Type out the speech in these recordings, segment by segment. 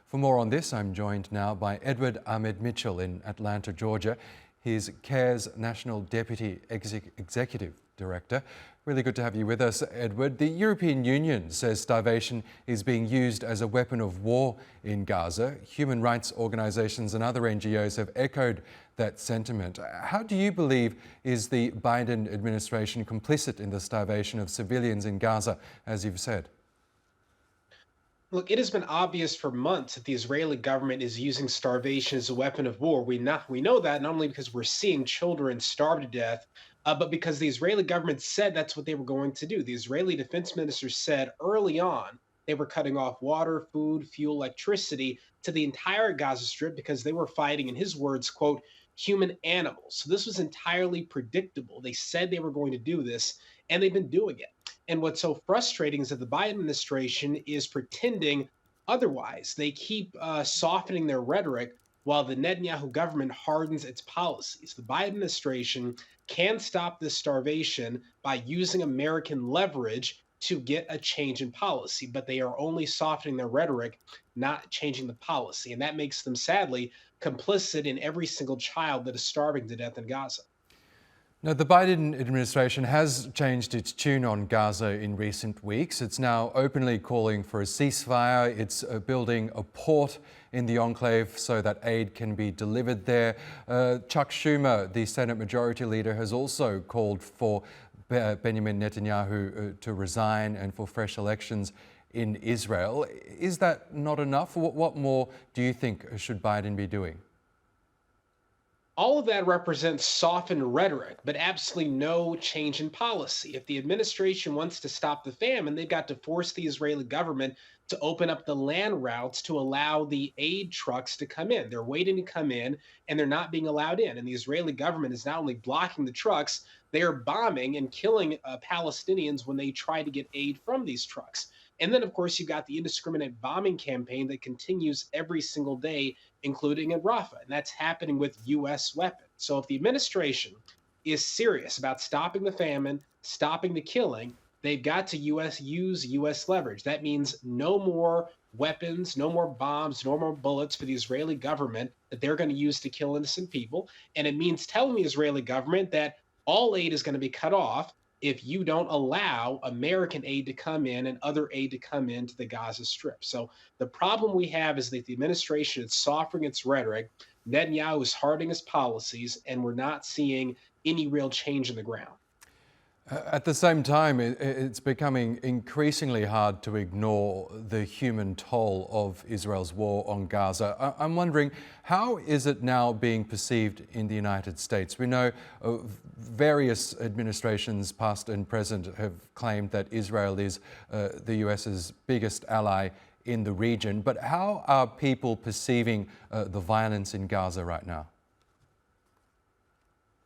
For more on this, I'm joined now by Ahmed Mitchell in Atlanta, Georgia. He's CARE's National Deputy Executive Director. Really good to have you with us, Edward. The European Union says starvation is being used as a weapon of war in Gaza. Human rights organisations and other NGOs have echoed that sentiment. How do you believe is the Biden administration complicit in the starvation of civilians in Gaza, as you've said? Look, it has been obvious for months that the Israeli government is using starvation as a weapon of war. We know that not only because we're seeing children starve to death, but because the Israeli government said that's what they were going to do. The Israeli defense minister said early on they were cutting off water, food, fuel, electricity to the entire Gaza Strip because they were fighting, in his words, quote, human animals. So this was entirely predictable. They said they were going to do this, and they've been doing it. And what's so frustrating is that the Biden administration is pretending otherwise. They keep softening their rhetoric while the Netanyahu government hardens its policies. The Biden administration can stop this starvation by using American leverage to get a change in policy, but they are only softening their rhetoric, not changing the policy. And that makes them sadly complicit in every single child that is starving to death in Gaza. Now, the Biden administration has changed its tune on Gaza in recent weeks. It's now openly calling for a ceasefire. It's building a port in the enclave so that aid can be delivered there. Chuck Schumer, the Senate Majority Leader, has also called for Benjamin Netanyahu to resign and for fresh elections in Israel. Is that not enough? What more do you think should Biden be doing? All of that represents softened rhetoric, but absolutely no change in policy. If the administration wants to stop the famine, they've got to force the Israeli government to open up the land routes to allow the aid trucks to come in. They're waiting to come in and they're not being allowed in. And the Israeli government is not only blocking the trucks, they are bombing and killing Palestinians when they try to get aid from these trucks. And then, of course, you've got the indiscriminate bombing campaign that continues every single day, including in Rafah. And that's happening with U.S. weapons. So if the administration is serious about stopping the famine, stopping the killing, they've got to use U.S. leverage. That means no more weapons, no more bombs, no more bullets for the Israeli government that they're going to use to kill innocent people. And it means telling the Israeli government that all aid is going to be cut off if you don't allow American aid to come in and other aid to come into the Gaza Strip. So the problem we have is that the administration is softening its rhetoric, Netanyahu is hardening his policies, and we're not seeing any real change in the ground. At the same time, it's becoming increasingly hard to ignore the human toll of Israel's war on Gaza. I'm wondering, how is it now being perceived in the United States? We know various administrations, past and present, have claimed that Israel is the US's biggest ally in the region. But how are people perceiving the violence in Gaza right now?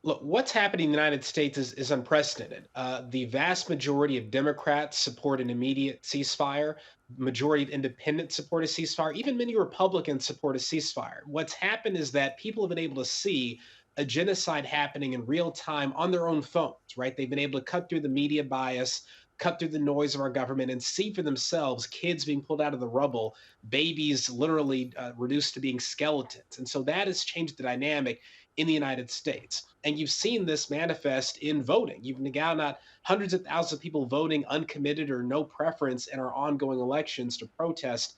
Look, what's happening in the United States is unprecedented. The vast majority of Democrats support an immediate ceasefire. Majority of independents support a ceasefire. Even many Republicans support a ceasefire. What's happened is that people have been able to see a genocide happening in real time on their own phones, right? They've been able to cut through the media bias, cut through the noise of our government, and see for themselves kids being pulled out of the rubble, babies literally reduced to being skeletons. And so that has changed the dynamic in the United States. And you've seen this manifest in voting. You've now got hundreds of thousands of people voting uncommitted or no preference in our ongoing elections to protest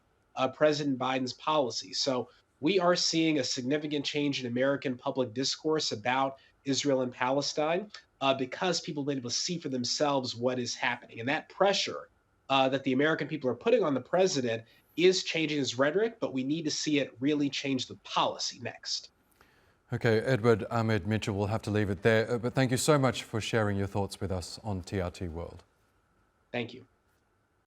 President Biden's policies. So we are seeing a significant change in American public discourse about Israel and Palestine because people have been able to see for themselves what is happening. And that pressure that the American people are putting on the president is changing his rhetoric, but we need to see it really change the policy next. Okay, Ahmed Mitchell, we'll have to leave it there. But thank you so much for sharing your thoughts with us on TRT World. Thank you.